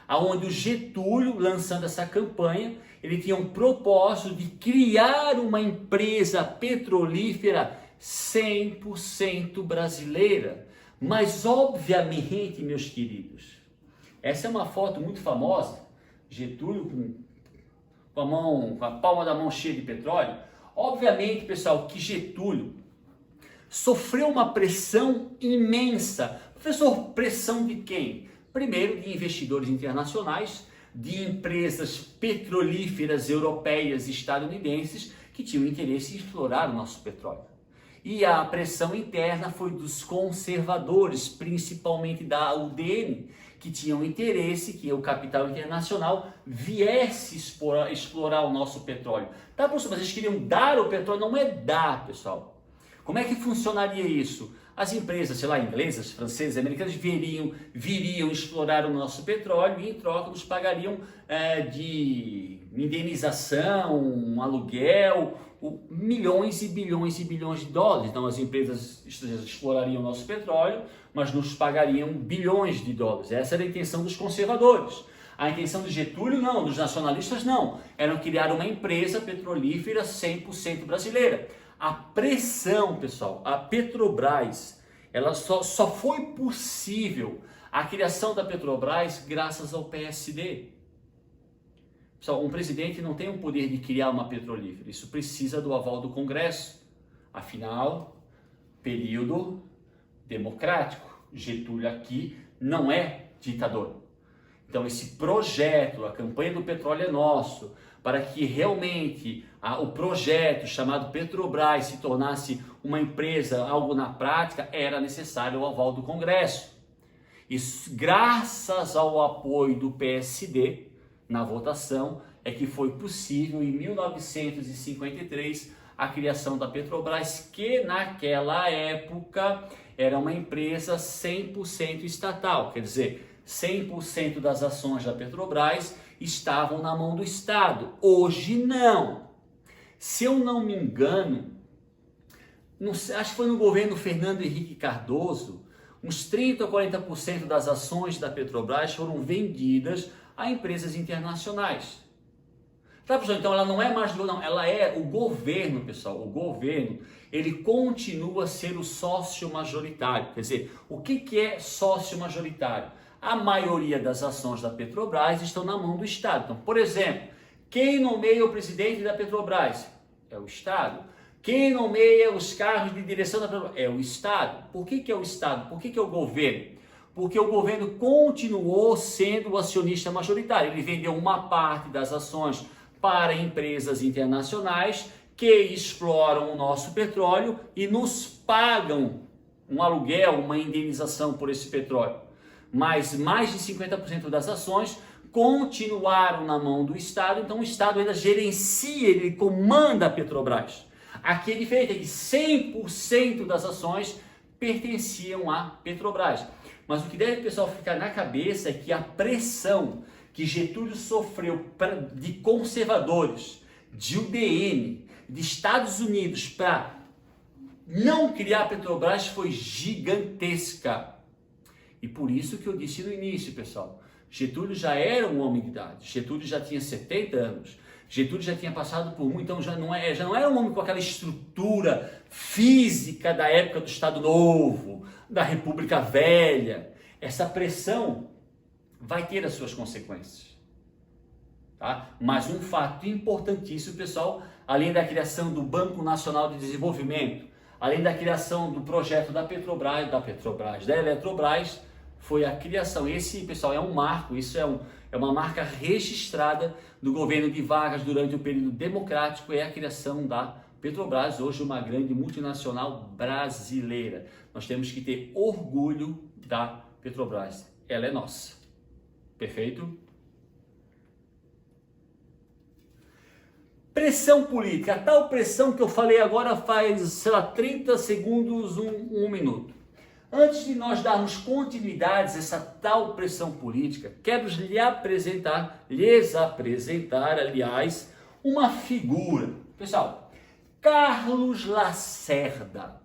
aonde o Getúlio, lançando essa campanha, ele tinha um propósito de criar uma empresa petrolífera 100% brasileira. Mas obviamente, meus queridos, essa é uma foto muito famosa, Getúlio com a palma da mão cheia de petróleo. Obviamente, pessoal, que Getúlio sofreu uma pressão imensa. Professor, pressão de quem? Primeiro, de investidores internacionais, de empresas petrolíferas europeias e estadunidenses que tinham interesse em explorar o nosso petróleo. E a pressão interna foi dos conservadores, principalmente da UDN, que tinham interesse que o capital internacional viesse explorar o nosso petróleo. Tá, professor, mas eles queriam dar o petróleo? Não é dar, pessoal. Como é que funcionaria isso? As empresas, sei lá, inglesas, francesas, americanas viriam explorar o nosso petróleo e em troca nos pagariam de indenização, um aluguel, milhões e bilhões e bilhões de dólares. Então as empresas explorariam o nosso petróleo, mas nos pagariam bilhões de dólares. Essa era a intenção dos conservadores. A intenção do Getúlio não, dos nacionalistas não. Era criar uma empresa petrolífera 100% brasileira. A pressão, pessoal, a Petrobras, ela só foi possível a criação da Petrobras graças ao PSD. Pessoal, um presidente não tem o poder de criar uma petrolífera, isso precisa do aval do Congresso. Afinal, período democrático. Getúlio aqui não é ditador. Então esse projeto, a campanha do Petróleo é Nosso, para que realmente o projeto chamado Petrobras se tornasse uma empresa, algo na prática, era necessário o aval do Congresso. E graças ao apoio do PSD na votação, é que foi possível em 1953 a criação da Petrobras, que naquela época era uma empresa 100% estatal, quer dizer, 100% das ações da Petrobras estavam na mão do Estado. Hoje não. Se eu não me engano, acho que foi no governo Fernando Henrique Cardoso, uns 30% ou 40% das ações da Petrobras foram vendidas a empresas internacionais. Tá, pessoal? Então ela não é mais não, ela é o governo, pessoal. O governo, ele continua a ser o sócio majoritário. Quer dizer, o que é sócio majoritário? A maioria das ações da Petrobras estão na mão do Estado. Então, por exemplo, quem nomeia o presidente da Petrobras? É o Estado. Quem nomeia os cargos de direção da Petrobras? É o Estado. Por que é o Estado? Por que é o governo? Porque o governo continuou sendo o acionista majoritário. Ele vendeu uma parte das ações para empresas internacionais que exploram o nosso petróleo e nos pagam um aluguel, uma indenização por esse petróleo. Mas mais de 50% das ações continuaram na mão do Estado, então o Estado ainda gerencia, ele comanda a Petrobras. Aqui é diferente, é que 100% das ações pertenciam à Petrobras. Mas o que deve, pessoal, ficar na cabeça é que a pressão que Getúlio sofreu de conservadores, de UDN, de Estados Unidos para não criar a Petrobras foi gigantesca. E por isso que eu disse no início, pessoal, Getúlio já era um homem de idade, Getúlio já tinha 70 anos, Getúlio já tinha passado por muito, então já não era um homem com aquela estrutura física da época do Estado Novo, da República Velha. Essa pressão vai ter as suas consequências. Tá? Mas um fato importantíssimo, pessoal, além da criação do Banco Nacional de Desenvolvimento, além da criação do projeto da Petrobras, da Eletrobras, foi a criação. Esse, pessoal, é um marco, isso é uma marca registrada do governo de Vargas durante o período democrático, é a criação da Petrobras, hoje uma grande multinacional brasileira. Nós temos que ter orgulho da Petrobras, ela é nossa. Perfeito? Pressão política, a tal pressão que eu falei agora faz, sei lá, 30 segundos, um minuto. Antes de nós darmos continuidade a essa tal pressão política, quero lhes apresentar, aliás, uma figura. Pessoal, Carlos Lacerda.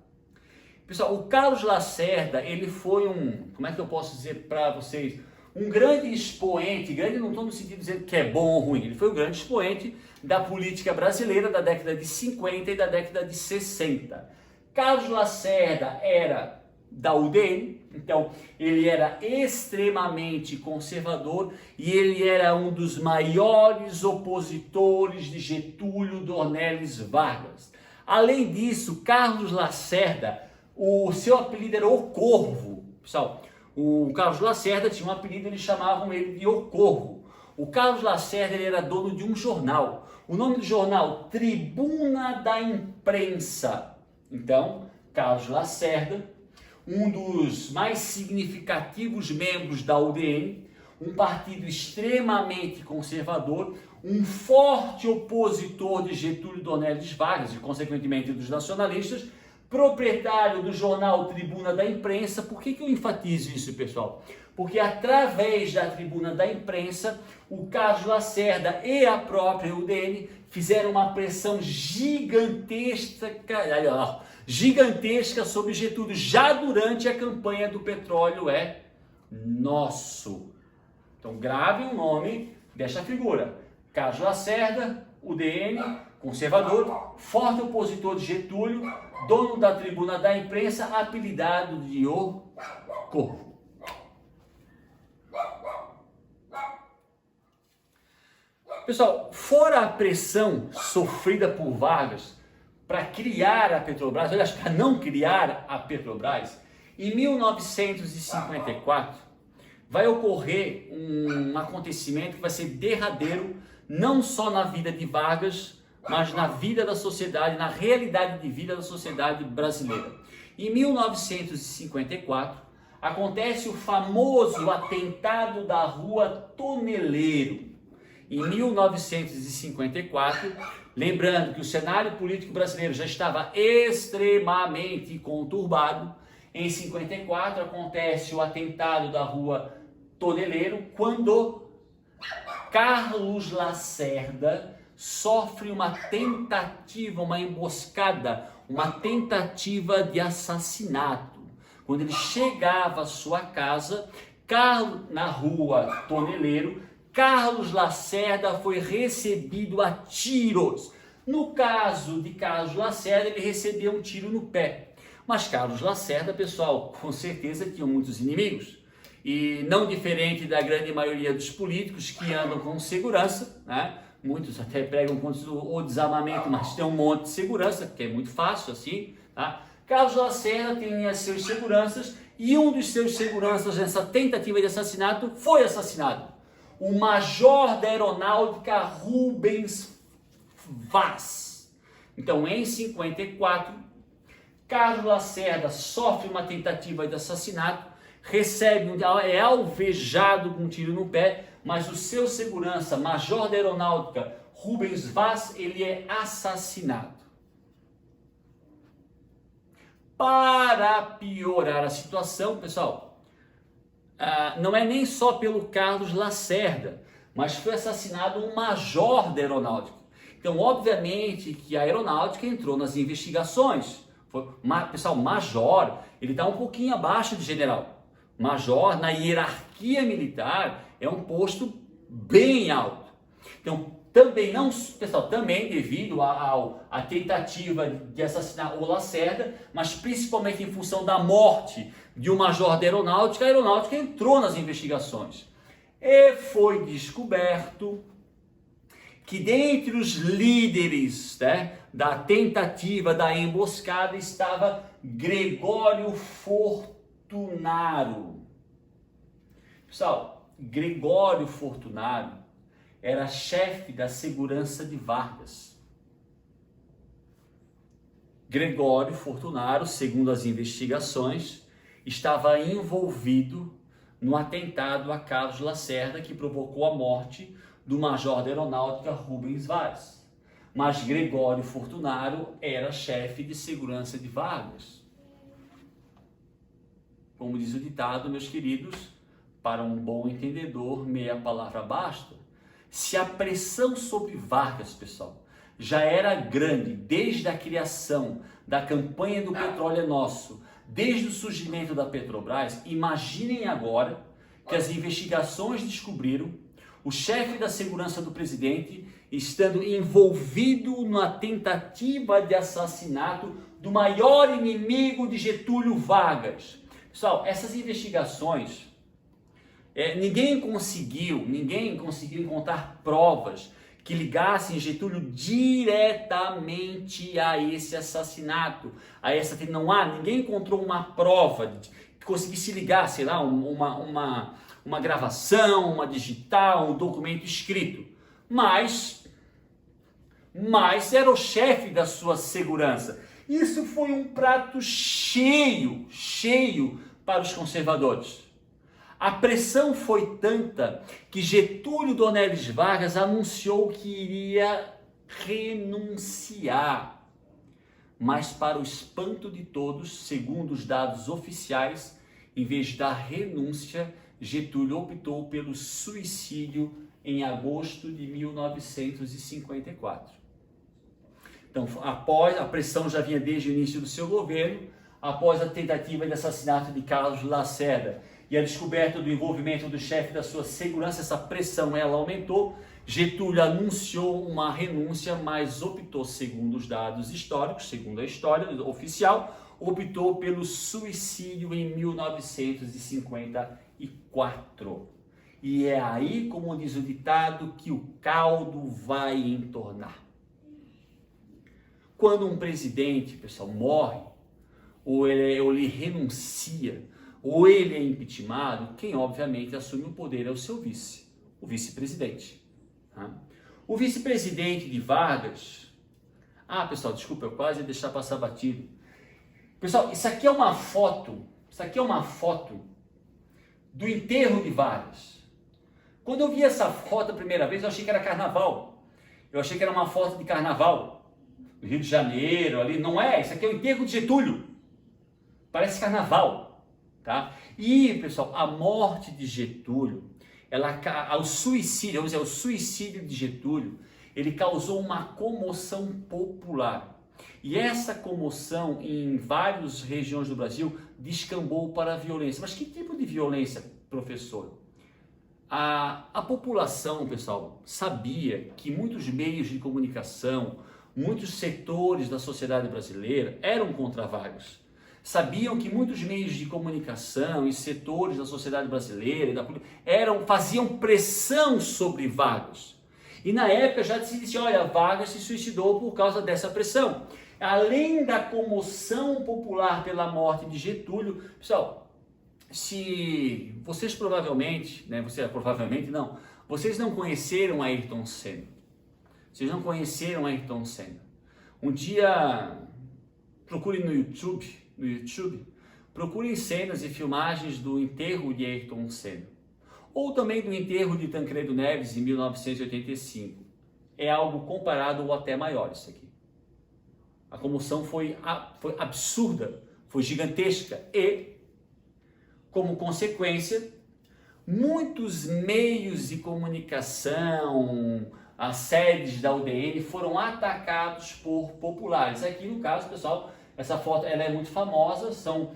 Pessoal, o Carlos Lacerda, ele foi como é que eu posso dizer para vocês? Um grande expoente, grande não estou no sentido de dizer que é bom ou ruim, ele foi um grande expoente da política brasileira da década de 50 e da década de 60. Carlos Lacerda era da UDN, então ele era extremamente conservador e ele era um dos maiores opositores de Getúlio Dornelles Vargas. Além disso, Carlos Lacerda, o seu apelido era O Corvo. Pessoal, o Carlos Lacerda tinha um apelido, eles chamavam ele de O Corvo. O Carlos Lacerda ele era dono de um jornal. O nome do jornal, Tribuna da Imprensa. Então, Carlos Lacerda, um dos mais significativos membros da UDN, um partido extremamente conservador, um forte opositor de Getúlio Dornelles Vargas e, consequentemente, dos nacionalistas, proprietário do jornal Tribuna da Imprensa. Por que eu enfatizo isso, pessoal? Porque através da Tribuna da Imprensa, o Carlos Lacerda e a própria UDN fizeram uma pressão gigantesca sobre Getúlio, já durante a campanha do Petróleo é Nosso. Então grave o nome desta figura. Carlos Lacerda, UDN, conservador, forte opositor de Getúlio, dono da Tribuna da Imprensa, apelidado de O Corvo. Pessoal, fora a pressão sofrida por Vargas para criar a Petrobras, aliás, para não criar a Petrobras, em 1954 vai ocorrer um acontecimento que vai ser derradeiro, não só na vida de Vargas, mas na vida da sociedade, na realidade de vida da sociedade brasileira. Em 1954, acontece o famoso atentado da Rua Toneleiro. Em 1954, lembrando que o cenário político brasileiro já estava extremamente conturbado, em 54 acontece o atentado da Rua Toneleiro, quando Carlos Lacerda sofre uma tentativa, uma emboscada, uma tentativa de assassinato. Quando ele chegava à sua casa, na Rua Toneleiro, Carlos Lacerda foi recebido a tiros. No caso de Carlos Lacerda, ele recebeu um tiro no pé. Mas Carlos Lacerda, pessoal, com certeza tinha muitos inimigos. E não diferente da grande maioria dos políticos que andam com segurança, né? Muitos até pregam contra o desarmamento, mas tem um monte de segurança, que é muito fácil assim, tá? Carlos Lacerda tinha seus seguranças e um dos seus seguranças nessa tentativa de assassinato foi assassinado. O major da aeronáutica Rubens Vaz. Então, em 54, Carlos Lacerda sofre uma tentativa de assassinato, é alvejado com um tiro no pé, mas o seu segurança, major da aeronáutica Rubens Vaz, ele é assassinado. Para piorar a situação, pessoal, não é nem só pelo Carlos Lacerda, mas foi assassinado um major da aeronáutica. Então, obviamente que a aeronáutica entrou nas investigações. Pessoal, major, ele está um pouquinho abaixo de general. Major, na hierarquia militar, é um posto bem alto. Então, também devido à tentativa de assassinar o Lacerda, mas principalmente em função da morte de um major da aeronáutica, a aeronáutica entrou nas investigações. E foi descoberto que dentre os líderes, né, da tentativa da emboscada estava Gregório Fortunaro. Pessoal, Gregório Fortunaro era chefe da segurança de Vargas. Gregório Fortunaro, segundo as investigações, estava envolvido no atentado a Carlos Lacerda, que provocou a morte do major da aeronáutica Rubens Vaz. Mas Gregório Fortunaro era chefe de segurança de Vargas. Como diz o ditado, meus queridos, para um bom entendedor, meia palavra basta. Se a pressão sobre Vargas, pessoal, já era grande desde a criação da campanha do Petróleo é Nosso, desde o surgimento da Petrobras, imaginem agora que as investigações descobriram o chefe da segurança do presidente estando envolvido na tentativa de assassinato do maior inimigo de Getúlio Vargas. Pessoal, essas investigações, ninguém conseguiu encontrar provas que ligassem Getúlio diretamente a esse assassinato, ninguém encontrou uma prova que conseguisse ligar, sei lá, uma gravação, uma digital, um documento escrito, mas era o chefe da sua segurança. Isso foi um prato cheio para os conservadores. A pressão foi tanta que Getúlio Dornelles Vargas anunciou que iria renunciar. Mas, para o espanto de todos, segundo os dados oficiais, em vez da renúncia, Getúlio optou pelo suicídio em agosto de 1954. Então, após a pressão já vinha desde o início do seu governo, após a tentativa de assassinato de Carlos Lacerda e a descoberta do envolvimento do chefe da sua segurança, essa pressão ela aumentou. Getúlio anunciou uma renúncia, mas optou, segundo os dados históricos, segundo a história oficial, optou pelo suicídio em 1954. E é aí, como diz o ditado, que o caldo vai entornar. Quando um presidente, pessoal, morre, ou ele renuncia, ou ele é impeachmentado, quem obviamente assume o poder é o seu vice, o vice-presidente. O vice-presidente de Vargas... pessoal, desculpa, eu quase ia deixar passar batido. Pessoal, isso aqui é uma foto do enterro de Vargas. Quando eu vi essa foto a primeira vez, eu achei que era carnaval. Eu achei que era uma foto de carnaval. No Rio de Janeiro, ali, não é? Isso aqui é o enterro de Getúlio. Parece carnaval, tá? E, pessoal, a morte de Getúlio, o suicídio de Getúlio, ele causou uma comoção popular. E essa comoção, em várias regiões do Brasil, descambou para a violência. Mas que tipo de violência, professor? A população, pessoal, sabia que muitos meios de comunicação, muitos setores da sociedade brasileira eram contra Vargas. Sabiam que muitos meios de comunicação e setores da sociedade brasileira e da política faziam pressão sobre Vargas. E na época já se disse, olha, Vargas se suicidou por causa dessa pressão. Além da comoção popular pela morte de Getúlio, pessoal, se vocês provavelmente, vocês não conheceram Ayrton Senna. Um dia, procurem no YouTube, procurem cenas e filmagens do enterro de Ayrton Senna. Ou também do enterro de Tancredo Neves em 1985. É algo comparado ou até maior isso aqui. A comoção foi absurda, foi gigantesca e, como consequência, muitos meios de comunicação, as sedes da UDN foram atacados por populares. Aqui no caso, pessoal, essa foto ela é muito famosa, são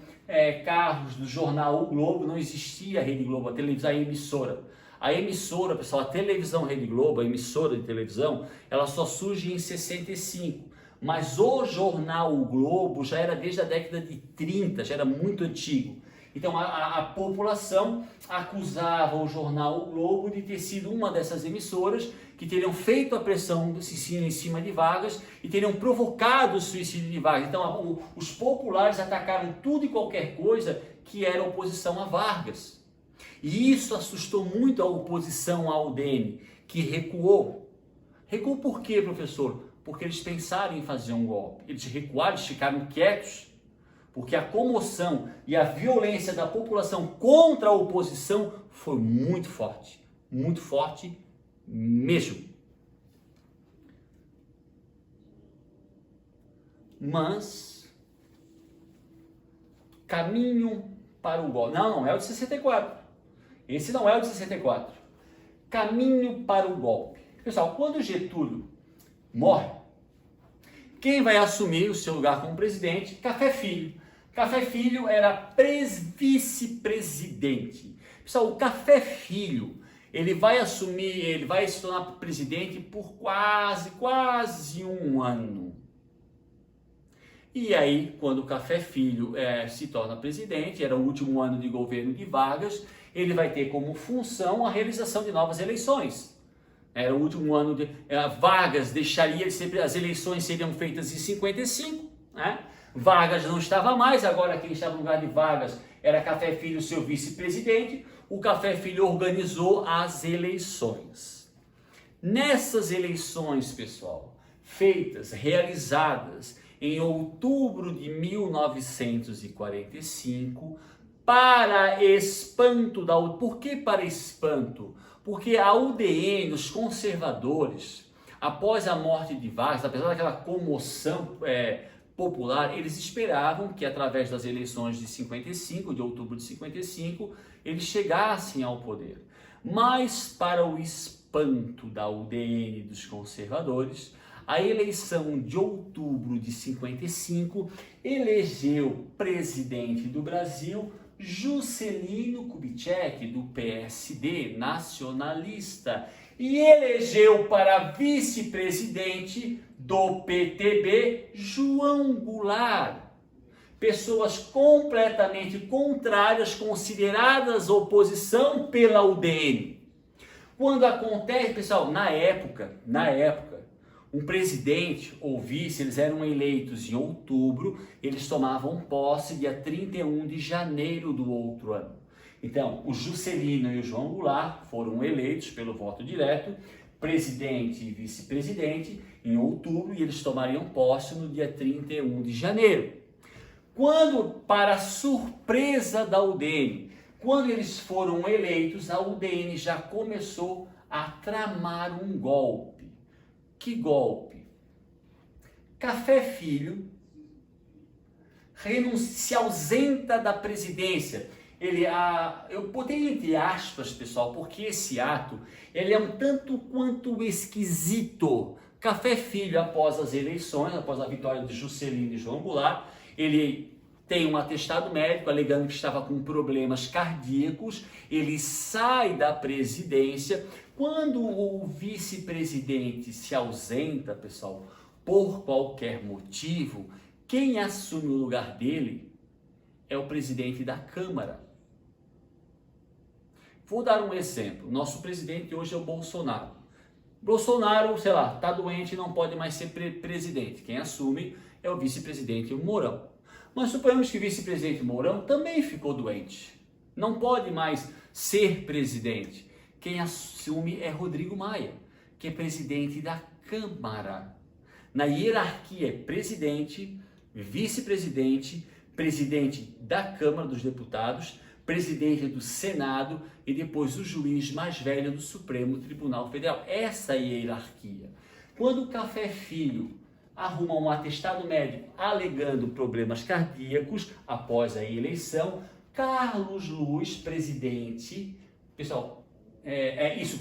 carros do jornal O Globo, não existia a Rede Globo, a emissora. A emissora, pessoal, a televisão Rede Globo, a emissora de televisão, ela só surge em 65. Mas o jornal O Globo já era desde a década de 30, já era muito antigo. Então a população acusava o jornal O Globo de ter sido uma dessas emissoras que teriam feito a pressão em cima de Vargas e teriam provocado o suicídio de Vargas. Então os populares atacaram tudo e qualquer coisa que era oposição a Vargas. E isso assustou muito a oposição ao UDN, que recuou. Recuou por quê, professor? Porque eles pensaram em fazer um golpe. Eles recuaram, eles ficaram quietos, porque a comoção e a violência da população contra a oposição foi muito forte mesmo. Mas, caminho para o golpe. Não é o de 64. Esse não é o de 64. Caminho para o golpe. Pessoal, quando Getúlio morre, quem vai assumir o seu lugar como presidente? Café Filho. Café Filho era vice-presidente. Pessoal, o Café Filho, ele vai se tornar presidente por quase um ano. E aí, quando o Café Filho se torna presidente, era o último ano de governo de Vargas, ele vai ter como função a realização de novas eleições. Era o último ano de Vargas deixaria de ser, as eleições seriam feitas em 55, né? Vargas não estava mais, agora quem estava no lugar de Vargas era Café Filho, seu vice-presidente. O Café Filho organizou as eleições. Nessas eleições, pessoal, realizadas em outubro de 1945, para espanto da UDN. Por que para espanto? Porque a UDN, os conservadores, após a morte de Vargas, apesar daquela comoção popular, eles esperavam que através das eleições de 55, de outubro de 55, eles chegassem ao poder. Mas para o espanto da UDN dos conservadores, a eleição de outubro de 55 elegeu presidente do Brasil Juscelino Kubitschek, do PSD, nacionalista, e elegeu para vice-presidente do PTB João Goulart. Pessoas completamente contrárias, consideradas oposição pela UDN. Quando acontece, pessoal, na época, um presidente ou vice, eles eram eleitos em outubro, eles tomavam posse dia 31 de janeiro do outro ano. Então, o Juscelino e o João Goulart foram eleitos pelo voto direto, presidente e vice-presidente, em outubro, e eles tomariam posse no dia 31 de janeiro. Quando, para surpresa da UDN, quando eles foram eleitos, a UDN já começou a tramar um golpe. Que golpe? Café Filho se ausenta da presidência. Eu botei entre aspas, pessoal, porque esse ato ele é um tanto quanto esquisito. Café Filho, após as eleições, após a vitória de Juscelino e João Goulart, ele tem um atestado médico alegando que estava com problemas cardíacos, ele sai da presidência. Quando o vice-presidente se ausenta, pessoal, por qualquer motivo, quem assume o lugar dele é o presidente da Câmara. Vou dar um exemplo. Nosso presidente hoje é o Bolsonaro. Bolsonaro, sei lá, está doente e não pode mais ser presidente. Quem assume é o vice-presidente Mourão. Mas suponhamos que o vice-presidente Mourão também ficou doente. Não pode mais ser presidente. Quem assume é Rodrigo Maia, que é presidente da Câmara. Na hierarquia é presidente, vice-presidente, presidente da Câmara dos Deputados, presidente do Senado e depois o juiz mais velho do Supremo Tribunal Federal. Essa é a hierarquia. Quando o Café Filho arruma um atestado médico alegando problemas cardíacos após a eleição, Carlos Luz, presidente, pessoal,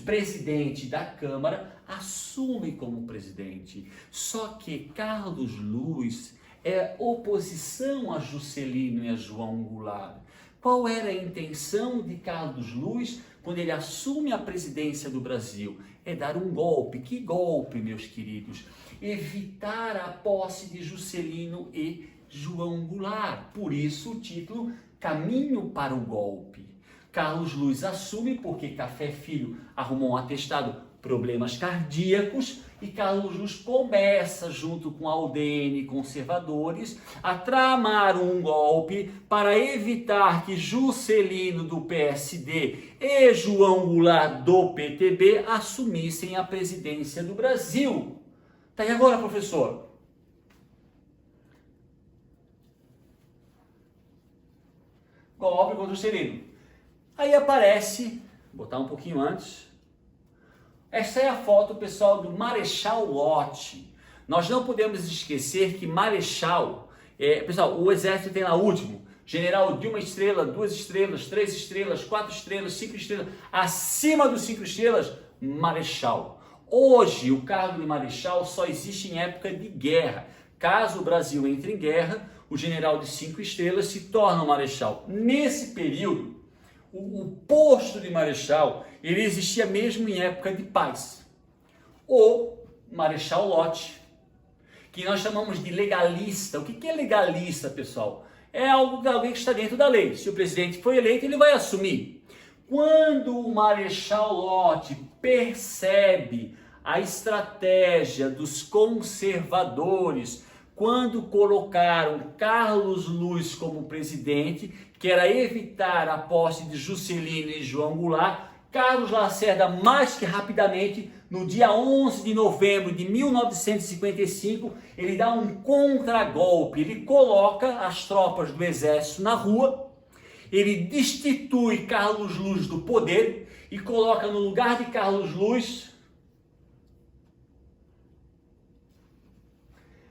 presidente da Câmara, assume como presidente. Só que Carlos Luz é oposição a Juscelino e a João Goulart. Qual era a intenção de Carlos Luz quando ele assume a presidência do Brasil? É dar um golpe. Que golpe, meus queridos? Evitar a posse de Juscelino e João Goulart. Por isso o título Caminho para o Golpe. Carlos Luz assume porque Café Filho arrumou um atestado problemas cardíacos e Carlos Luz começa, junto com a UDN conservadores, a tramar um golpe para evitar que Juscelino do PSD e João Goulart do PTB assumissem a presidência do Brasil. Tá, e agora, professor? golpe contra o Juscelino. Aí aparece, vou botar um pouquinho antes, essa é a foto, pessoal, do Marechal Lott. Nós não podemos esquecer que Marechal, pessoal, o exército tem lá o último, general de 1 estrela, 2 estrelas, 3 estrelas, 4 estrelas, 5 estrelas, acima dos 5 estrelas, Marechal. Hoje, o cargo de Marechal só existe em época de guerra. Caso o Brasil entre em guerra, o general de 5 estrelas se torna um Marechal. Nesse período, o posto de Marechal, ele existia mesmo em época de paz. O Marechal Lott, que nós chamamos de legalista. O que é legalista, pessoal? É alguém que está dentro da lei. Se o presidente foi eleito, ele vai assumir. Quando o Marechal Lott percebe a estratégia dos conservadores, quando colocaram Carlos Luz como presidente, que era evitar a posse de Juscelino e João Goulart, Carlos Lacerda, mais que rapidamente, no dia 11 de novembro de 1955, ele dá um contragolpe, ele coloca as tropas do exército na rua, ele destitui Carlos Luz do poder e coloca no lugar de Carlos Luz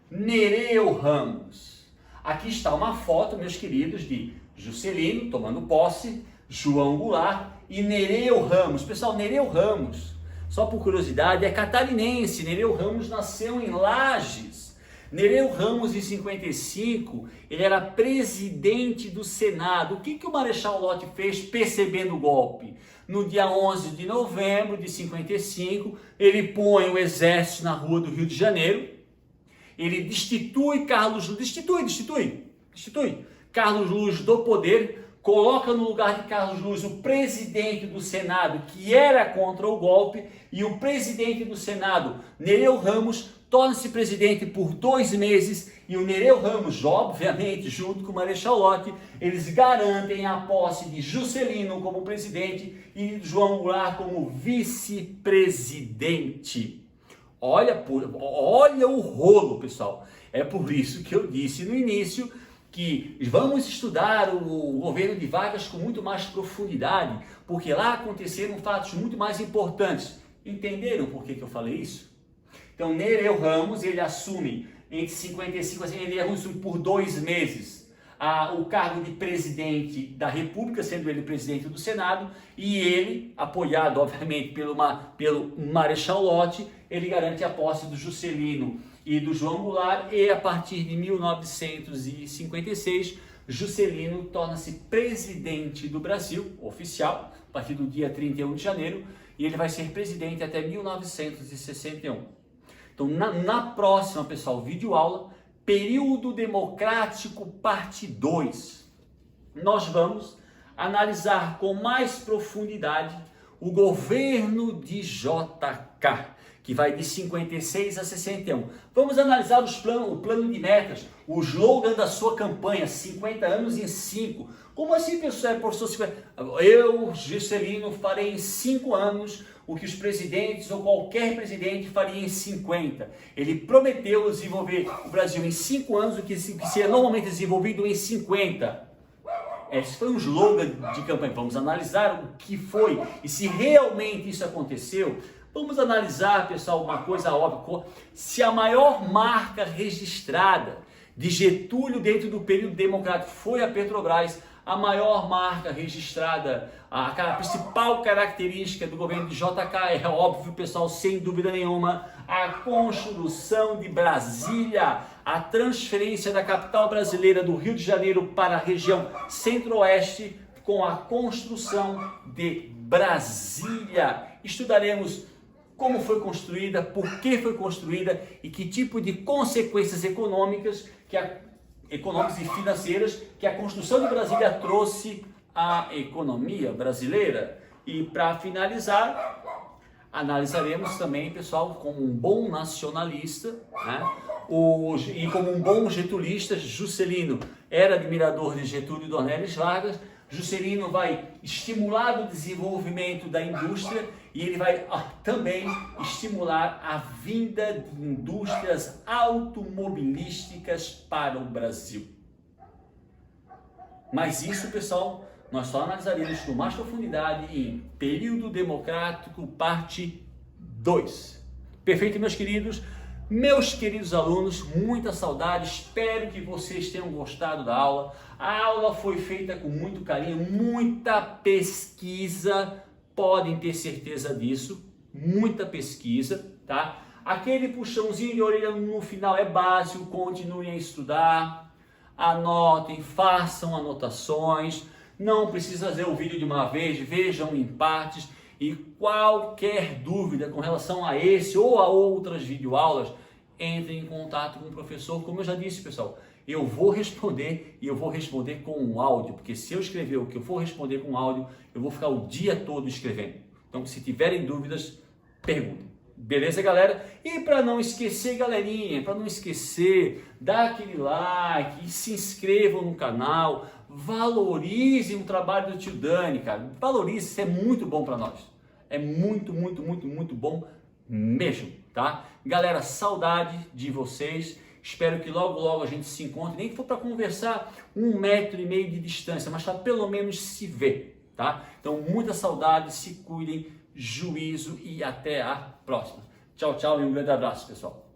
Nereu Ramos. Aqui está uma foto, meus queridos, de Juscelino tomando posse, João Goulart e Nereu Ramos. Pessoal, Nereu Ramos, só por curiosidade, é catarinense. Nereu Ramos nasceu em Lages. Nereu Ramos, em 55, ele era presidente do Senado. O que o Marechal Lott fez percebendo o golpe? No dia 11 de novembro de 55, ele põe o exército na rua do Rio de Janeiro. Ele destitui Carlos Luz, destitui Carlos Luz do poder, coloca no lugar de Carlos Luz o presidente do Senado, que era contra o golpe, e o presidente do Senado, Nereu Ramos, torna-se presidente por 2 meses, e o Nereu Ramos, obviamente, junto com o Marechal Lott, eles garantem a posse de Juscelino como presidente e João Goulart como vice-presidente. Olha o rolo, pessoal. É por isso que eu disse no início que vamos estudar o governo de Vargas com muito mais profundidade, porque lá aconteceram fatos muito mais importantes. Entenderam por que eu falei isso? Então, Nereu Ramos, ele assume entre 55 e ele assume por 2 meses o cargo de presidente da República, sendo ele presidente do Senado, e ele, apoiado, obviamente, pelo Marechal Lott, ele garante a posse do Juscelino e do João Goulart, e a partir de 1956, Juscelino torna-se presidente do Brasil, oficial, a partir do dia 31 de janeiro, e ele vai ser presidente até 1961. Então, na próxima, pessoal, videoaula, Período Democrático, parte 2, nós vamos analisar com mais profundidade o governo de JK, que vai de 56 a 61. Vamos analisar o plano de metas, o slogan da sua campanha, 50 anos em 5. Como assim, professor 50? Eu, Juscelino, farei em 5 anos o que os presidentes ou qualquer presidente faria em 50. Ele prometeu desenvolver o Brasil em 5 anos, o que seria normalmente desenvolvido em 50. Esse foi um slogan de campanha. Vamos analisar o que foi e se realmente isso aconteceu. Vamos analisar, pessoal, uma coisa óbvia. Se a maior marca registrada de Getúlio dentro do período democrático foi a Petrobras, a maior marca registrada, a principal característica do governo de JK é óbvio, pessoal, sem dúvida nenhuma, a construção de Brasília, a transferência da capital brasileira do Rio de Janeiro para a região centro-oeste com a construção de Brasília. Estudaremos como foi construída, por que foi construída e que tipo de consequências econômicas e financeiras que a construção de Brasília trouxe à economia brasileira. E para finalizar, analisaremos também, pessoal, como um bom nacionalista, né? E como um bom getulista, Juscelino era admirador de Getúlio Dornelles Vargas. Juscelino vai estimular o desenvolvimento da indústria e ele vai também estimular a vinda de indústrias automobilísticas para o Brasil. Mas isso, pessoal, nós só analisaremos com mais profundidade em Período Democrático, parte 2. Perfeito, meus queridos? Meus queridos alunos, muita saudade, espero que vocês tenham gostado da aula. A aula foi feita com muito carinho, muita pesquisa, podem ter certeza disso, muita pesquisa, tá? Aquele puxãozinho de orelha no final é básico, continuem a estudar, anotem, façam anotações, não precisa fazer o vídeo de uma vez, vejam em partes. E qualquer dúvida com relação a esse ou a outras videoaulas, entre em contato com o professor. Como eu já disse, pessoal, eu vou responder e eu vou responder com um áudio, porque se eu escrever o que eu for responder com áudio, eu vou ficar o dia todo escrevendo. Então, se tiverem dúvidas, perguntem. Beleza, galera? E para não esquecer, galerinha, para não esquecer, dá aquele like, se inscrevam no canal, valorizem o trabalho do tio Dani, cara. Valorize, isso é muito bom para nós. É muito bom mesmo, tá? Galera, saudade de vocês. Espero que logo a gente se encontre, nem que for para conversar 1,5 metro de distância, mas para pelo menos se ver, tá? Então, muita saudade, se cuidem, juízo e até a próxima. Tchau, tchau e um grande abraço, pessoal.